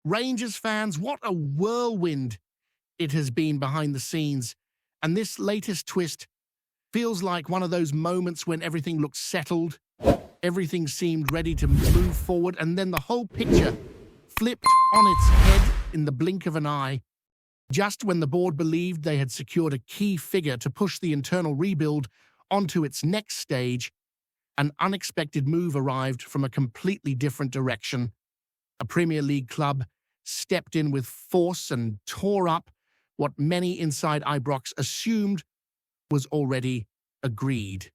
Rangers fans, what a whirlwind it has been behind the scenes. And this latest twist feels like one of those moments when everything looked settled, everything seemed ready to move forward, and then the whole picture flipped on its head in the blink of an eye. Just when the board believed they had secured a key figure to push the internal rebuild onto its next stage, an unexpected move arrived from a completely different direction. A Premier League club stepped in with force and tore up what many inside Ibrox assumed was already agreed.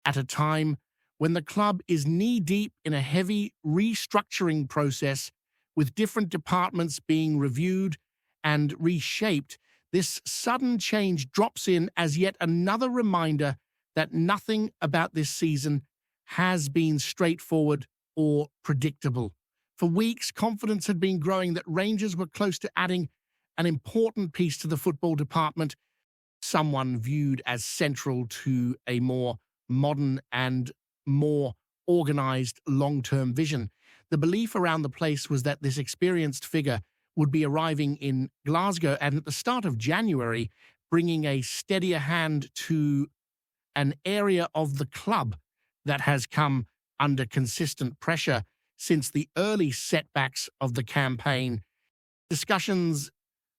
At a time when the club is knee-deep in a heavy restructuring process, with different departments being reviewed and reshaped, this sudden change drops in as yet another reminder that nothing about this season has been straightforward or predictable. For weeks, confidence had been growing that Rangers were close to adding an important piece to the football department, someone viewed as central to a more modern and more organised long-term vision. The belief around the place was that this experienced figure would be arriving in Glasgow and at the start of January, bringing a steadier hand to an area of the club that has come under consistent pressure since the early setbacks of the campaign. Discussions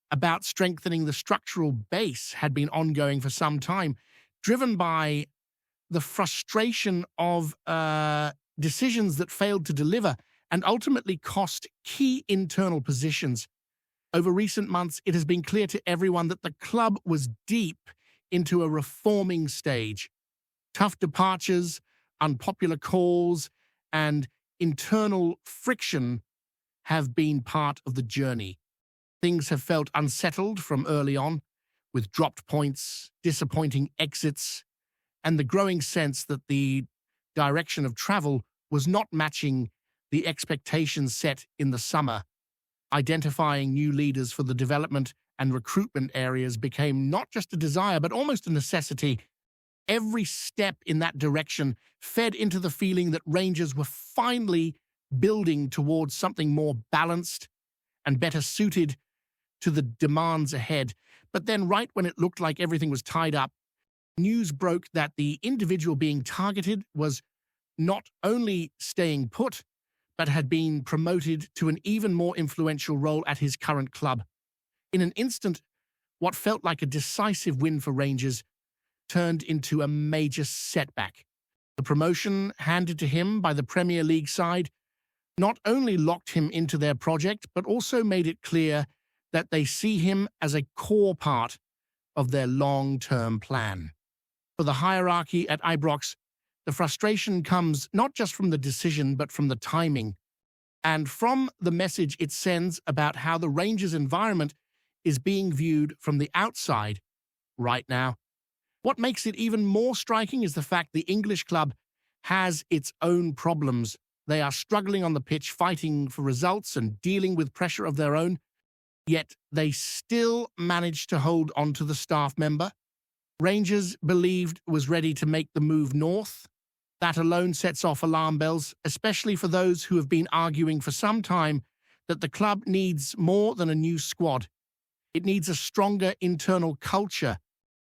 about strengthening the structural base had been ongoing for some time, driven by the frustration of decisions that failed to deliver and ultimately cost key internal positions. Over recent months, it has been clear to everyone that the club was deep into a reforming stage. Tough departures, unpopular calls, and internal friction have been part of the journey. Things have felt unsettled from early on, with dropped points, disappointing exits, and the growing sense that the direction of travel was not matching the expectations set in the summer. Identifying new leaders for the development and recruitment areas became not just a desire, but almost a necessity. Every step in that direction fed into the feeling that Rangers were finally building towards something more balanced and better suited to the demands ahead. But then, right when it looked like everything was tied up, news broke that the individual being targeted was not only staying put, but had been promoted to an even more influential role at his current club. In an instant, what felt like a decisive win for Rangers turned into a major setback. The promotion handed to him by the Premier League side not only locked him into their project, but also made it clear that they see him as a core part of their long-term plan. For the hierarchy at Ibrox, the frustration comes not just from the decision, but from the timing, and from the message it sends about how the Rangers' environment is being viewed from the outside right now. What makes it even more striking is the fact the English club has its own problems. They are struggling on the pitch, fighting for results and dealing with pressure of their own, yet they still managed to hold on to the staff member. Rangers believed was ready to make the move north. That alone sets off alarm bells, especially for those who have been arguing for some time that the club needs more than a new squad. It needs a stronger internal culture,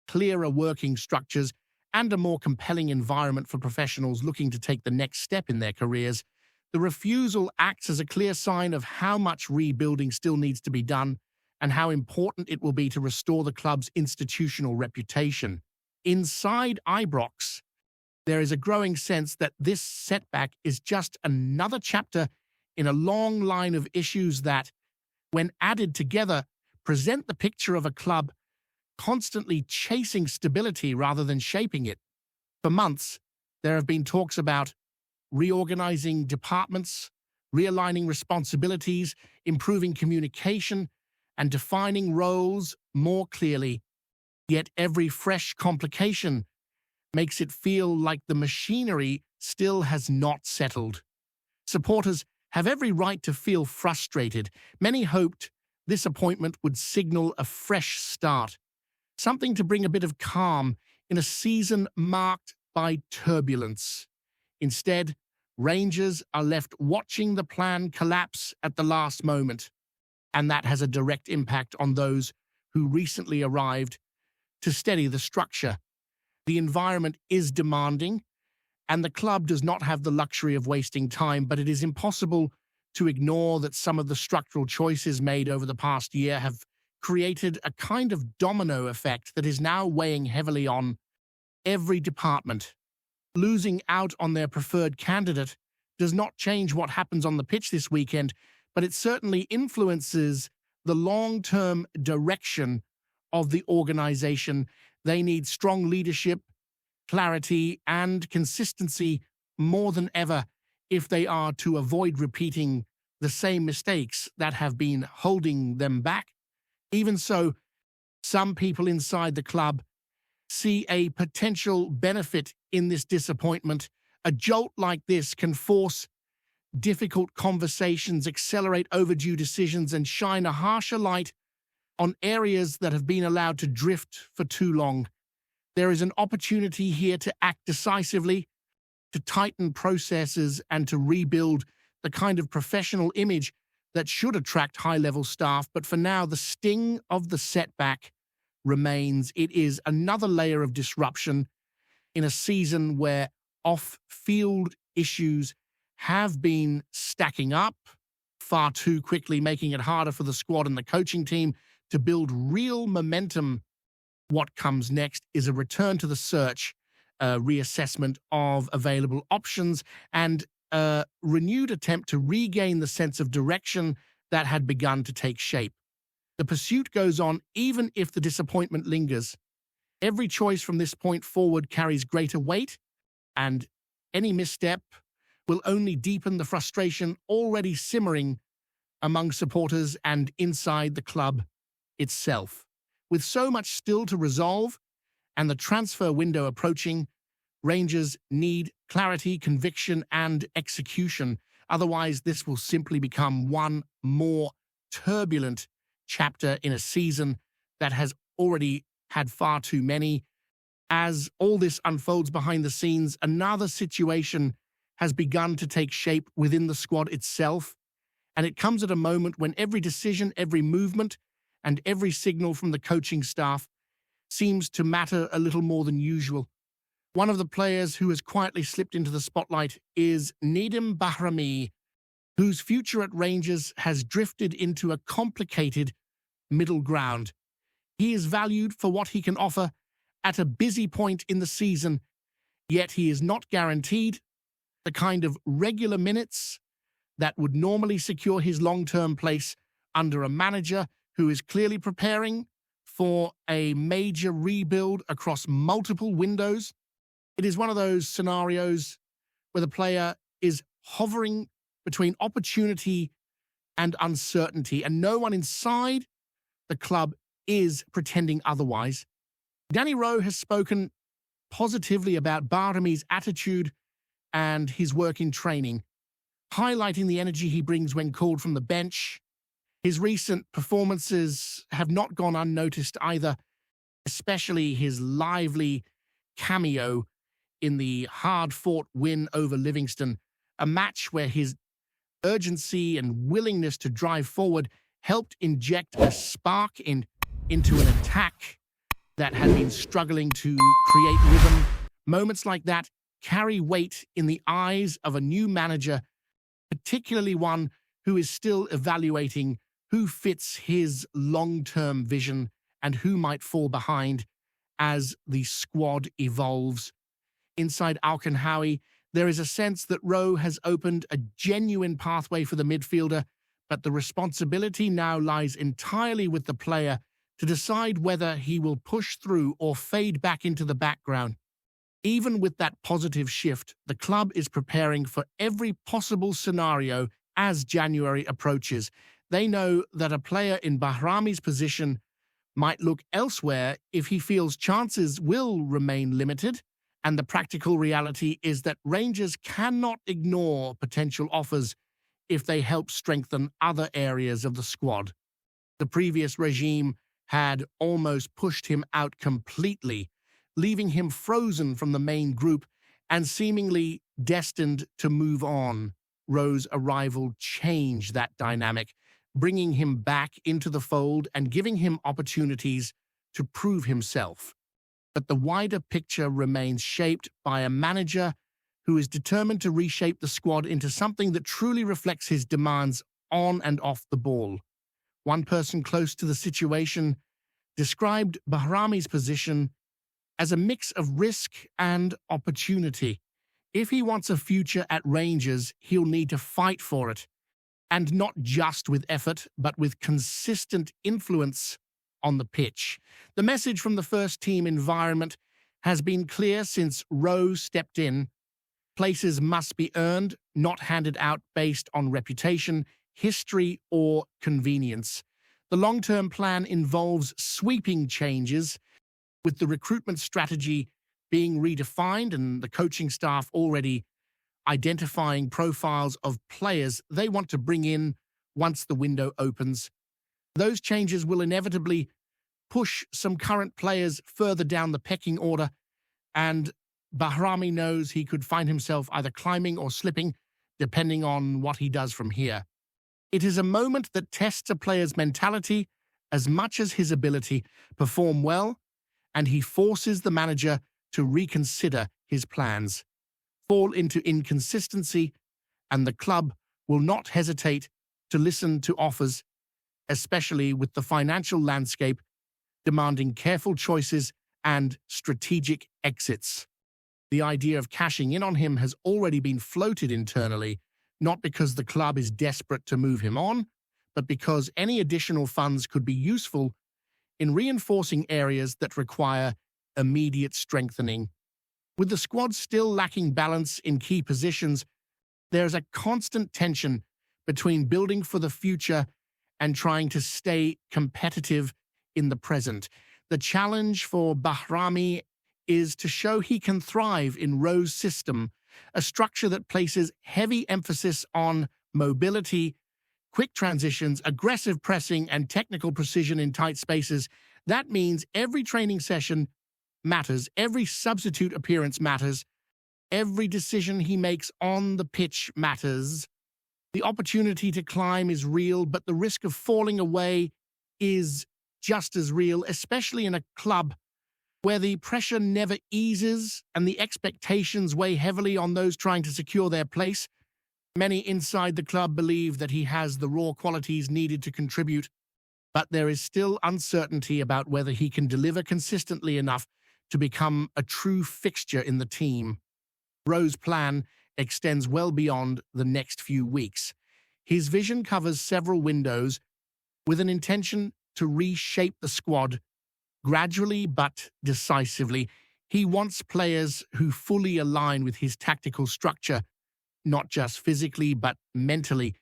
clearer working structures, and a more compelling environment for professionals looking to take the next step in their careers. The refusal acts as a clear sign of how much rebuilding still needs to be done and how important it will be to restore the club's institutional reputation. Inside Ibrox, there is a growing sense that this setback is just another chapter in a long line of issues that, when added together, present the picture of a club constantly chasing stability rather than shaping it. For months, there have been talks about reorganizing departments, realigning responsibilities, improving communication, and defining roles more clearly. Yet every fresh complication makes it feel like the machinery still has not settled. Supporters have every right to feel frustrated. Many hoped this appointment would signal a fresh start, something to bring a bit of calm in a season marked by turbulence. Instead, Rangers are left watching the plan collapse at the last moment. and that has a direct impact on those who recently arrived to steady the structure. The environment is demanding, and the club does not have the luxury of wasting time, but it is impossible to ignore that some of the structural choices made over the past year have created a kind of domino effect that is now weighing heavily on every department. Losing out on their preferred candidate does not change what happens on the pitch this weekend, but it certainly influences the long-term direction of the organization. They need strong leadership, clarity, and consistency more than ever if they are to avoid repeating the same mistakes that have been holding them back. Even so, some people inside the club see a potential benefit in this disappointment. A jolt like this can force difficult conversations, accelerate overdue decisions, and shine a harsher light on areas that have been allowed to drift for too long. There is an opportunity here to act decisively, to tighten processes, and to rebuild the kind of professional image that should attract high-level staff. But for now, the sting of the setback remains. It is another layer of disruption in a season where off-field issues have been stacking up far too quickly, making it harder for the squad and the coaching team to build real momentum. What comes next is a return to the search, a reassessment of available options, and a renewed attempt to regain the sense of direction that had begun to take shape. The pursuit goes on even if the disappointment lingers. Every choice from this point forward carries greater weight, and any misstep will only deepen the frustration already simmering among supporters and inside the club itself. With so much still to resolve and the transfer window approaching, Rangers need clarity, conviction, and execution. Otherwise, this will simply become one more turbulent chapter in a season that has already had far too many. As all this unfolds behind the scenes, another situation has begun to take shape within the squad itself, and it comes at a moment when every decision, every movement, and every signal from the coaching staff seems to matter a little more than usual. One of the players who has quietly slipped into the spotlight is Nidam Baharami, whose future at Rangers has drifted into a complicated middle ground. He is valued for what he can offer at a busy point in the season, yet he is not guaranteed the kind of regular minutes that would normally secure his long-term place under a manager who is clearly preparing for a major rebuild across multiple windows. It is one of those scenarios where the player is hovering between opportunity and uncertainty, and no one inside the club is pretending otherwise. Danny Rowe has spoken positively about Baharami's attitude and his work in training, highlighting the energy he brings when called from the bench. His recent performances have not gone unnoticed either, especially his lively cameo in the hard-fought win over Livingston, a match where his urgency and willingness to drive forward helped inject a spark into an attack that had been struggling to create rhythm. Moments like that carry weight in the eyes of a new manager, particularly one who is still evaluating who fits his long-term vision and who might fall behind as the squad evolves. Inside Al-Kanhawi, there is a sense that Rowe has opened a genuine pathway for the midfielder, but the responsibility now lies entirely with the player to decide whether he will push through or fade back into the background. Even with that positive shift, the club is preparing for every possible scenario as January approaches. They know that a player in Baharami's position might look elsewhere if he feels chances will remain limited, and the practical reality is that Rangers cannot ignore potential offers if they help strengthen other areas of the squad. The previous regime had almost pushed him out completely, leaving him frozen from the main group and seemingly destined to move on. Rowe's arrival changed that dynamic. bringing him back into the fold and giving him opportunities to prove himself. But the wider picture remains shaped by a manager who is determined to reshape the squad into something that truly reflects his demands on and off the ball. One person close to the situation described Baharami's position as a mix of risk and opportunity. If he wants a future at Rangers, he'll need to fight for it, and not just with effort, but with consistent influence on the pitch. The message from the first-team environment has been clear since Rose stepped in. Places must be earned, not handed out based on reputation, history, or convenience. The long-term plan involves sweeping changes, with the recruitment strategy being redefined and the coaching staff already identifying profiles of players they want to bring in once the window opens. Those changes will inevitably push some current players further down the pecking order, and Baharami knows he could find himself either climbing or slipping, depending on what he does from here. It is a moment that tests a player's mentality as much as his ability. Perform well, and he forces the manager to reconsider his plans. Fall into inconsistency, and the club will not hesitate to listen to offers, especially with the financial landscape demanding careful choices and strategic exits. The idea of cashing in on him has already been floated internally, not because the club is desperate to move him on, but because any additional funds could be useful in reinforcing areas that require immediate strengthening. With the squad still lacking balance in key positions, there is a constant tension between building for the future and trying to stay competitive in the present. The challenge for Baharami is to show he can thrive in Rose's system, a structure that places heavy emphasis on mobility, quick transitions, aggressive pressing, and technical precision in tight spaces. That means every training session matters, every substitute appearance matters, every decision he makes on the pitch matters. The opportunity to climb is real, but the risk of falling away is just as real, especially in a club where the pressure never eases and the expectations weigh heavily on those trying to secure their place. Many inside the club believe that he has the raw qualities needed to contribute, but there is still uncertainty about whether he can deliver consistently enough to become a true fixture in the team. Rose's plan extends well beyond the next few weeks. His vision covers several windows with an intention to reshape the squad gradually but decisively. He wants players who fully align with his tactical structure, not just physically but mentally.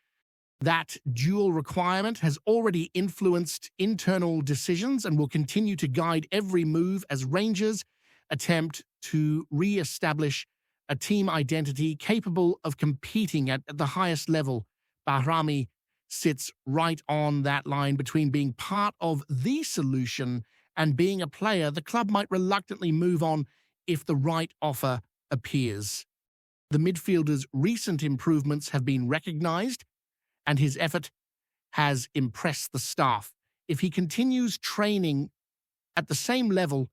That dual requirement has already influenced internal decisions and will continue to guide every move as Rangers attempt to re-establish a team identity capable of competing at the highest level. Baharami sits right on that line between being part of the solution and being a player the club might reluctantly move on if the right offer appears. The midfielder's recent improvements have been recognized, and his effort has impressed the staff. If he continues training at the same level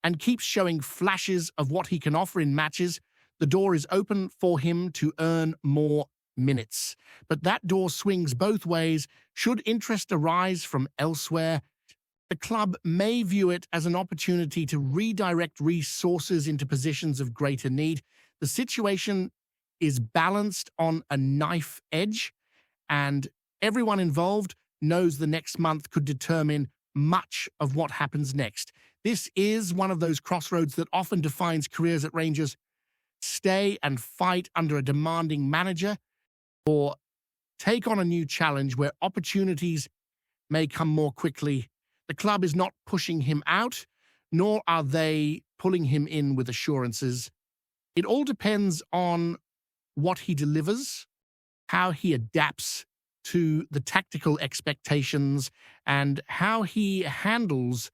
and keeps showing flashes of what he can offer in matches, the door is open for him to earn more minutes. But that door swings both ways. Should interest arise from elsewhere, the club may view it as an opportunity to redirect resources into positions of greater need. The situation is balanced on a knife edge, and everyone involved knows the next month could determine much of what happens next. This is one of those crossroads that often defines careers at Rangers. Stay and fight under a demanding manager, or take on a new challenge where opportunities may come more quickly. The club is not pushing him out, nor are they pulling him in with assurances. It all depends on what he delivers, how he adapts to the tactical expectations, and how he handles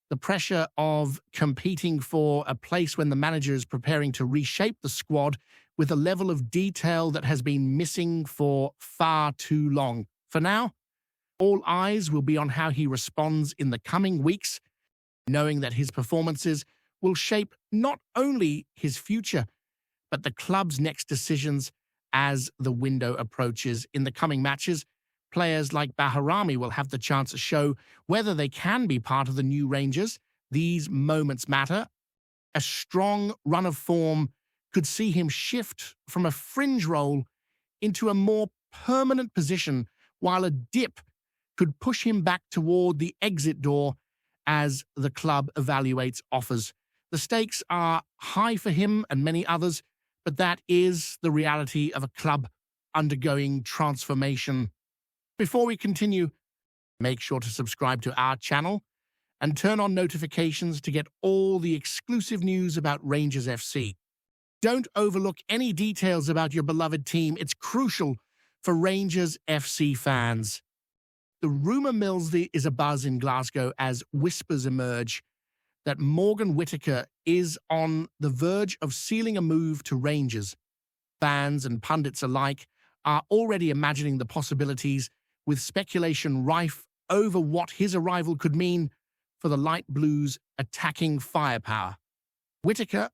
the pressure of competing for a place when the manager is preparing to reshape the squad with a level of detail that has been missing for far too long. For now, All eyes will be on how he responds in the coming weeks, knowing that his performances will shape not only his future, but the club's next decisions as the window approaches. In the coming matches, players like Baharami will have the chance to show whether they can be part of the new Rangers. These moments matter. A strong run of form could see him shift from a fringe role into a more permanent position, while a dip could push him back toward the exit door as the club evaluates offers. The stakes are high for him and many others, but that is the reality of a club undergoing transformation. Before we continue, make sure to subscribe to our channel and turn on notifications to get all the exclusive news about Rangers FC. Don't overlook any details about your beloved team. It's crucial for Rangers FC fans. The rumour mills is abuzz in Glasgow as whispers emerge that Morgan Whittaker is on the verge of sealing a move to Rangers. Fans and pundits alike are already imagining the possibilities, with speculation rife over what his arrival could mean for the Light Blues' attacking firepower. Whittaker,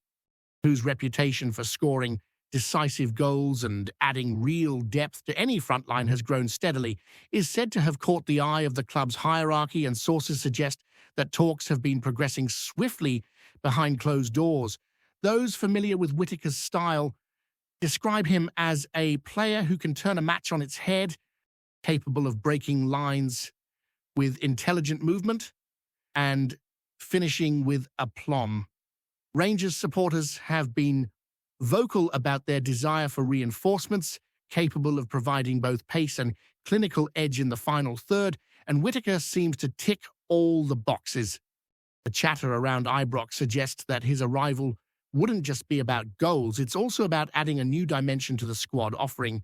whose reputation for scoring decisive goals and adding real depth to any front line has grown steadily, is said to have caught the eye of the club's hierarchy, and sources suggest that talks have been progressing swiftly behind closed doors. Those familiar with Whittaker's style describe him as a player who can turn a match on its head, capable of breaking lines with intelligent movement and finishing with aplomb. Rangers supporters have been vocal about their desire for reinforcements capable of providing both pace and clinical edge in the final third, and Whittaker seems to tick all the boxes. The chatter around Ibrox suggests that his arrival wouldn't just be about goals, it's also about adding a new dimension to the squad, offering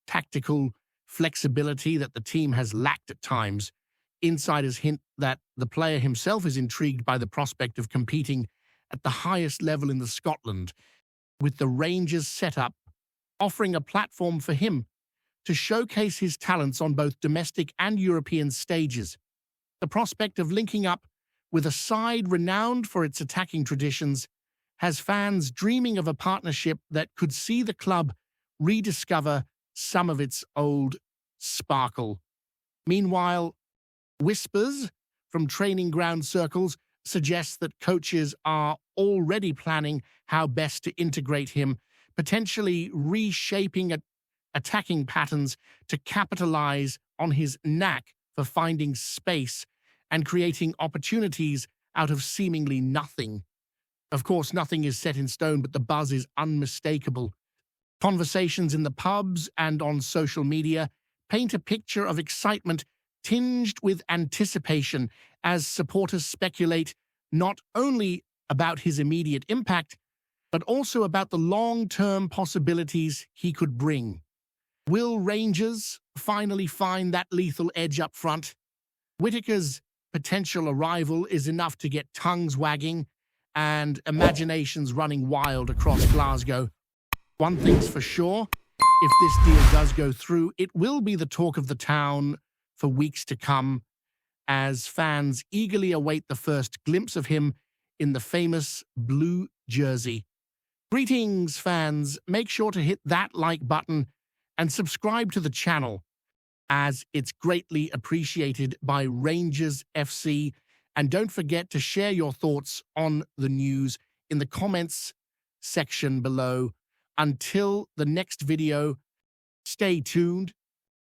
tactical flexibility that the team has lacked at times. Insiders hint that the player himself is intrigued by the prospect of competing at the highest level in Scotland, with the Rangers setup offering a platform for him to showcase his talents on both domestic and European stages. The prospect of linking up with a side renowned for its attacking traditions has fans dreaming of a partnership that could see the club rediscover some of its old sparkle. Meanwhile, whispers from training ground circles suggest that coaches are already planning how best to integrate him, potentially reshaping attacking patterns to capitalize on his knack for finding space and creating opportunities out of seemingly nothing. Of course, nothing is set in stone, but the buzz is unmistakable. Conversations in the pubs and on social media paint a picture of excitement tinged with anticipation as supporters speculate not only about his immediate impact, but also about the long-term possibilities he could bring. Will Rangers finally find that lethal edge up front? Whittaker's potential arrival is enough to get tongues wagging and imaginations running wild across Glasgow. One thing's for sure, if this deal does go through, it will be the talk of the town for weeks to come, as fans eagerly await the first glimpse of him in the famous blue jersey. Greetings, fans. Make sure to hit that like button and subscribe to the channel, as it's greatly appreciated by Rangers FC. And don't forget to share your thoughts on the news in the comments section below. Until the next video, stay tuned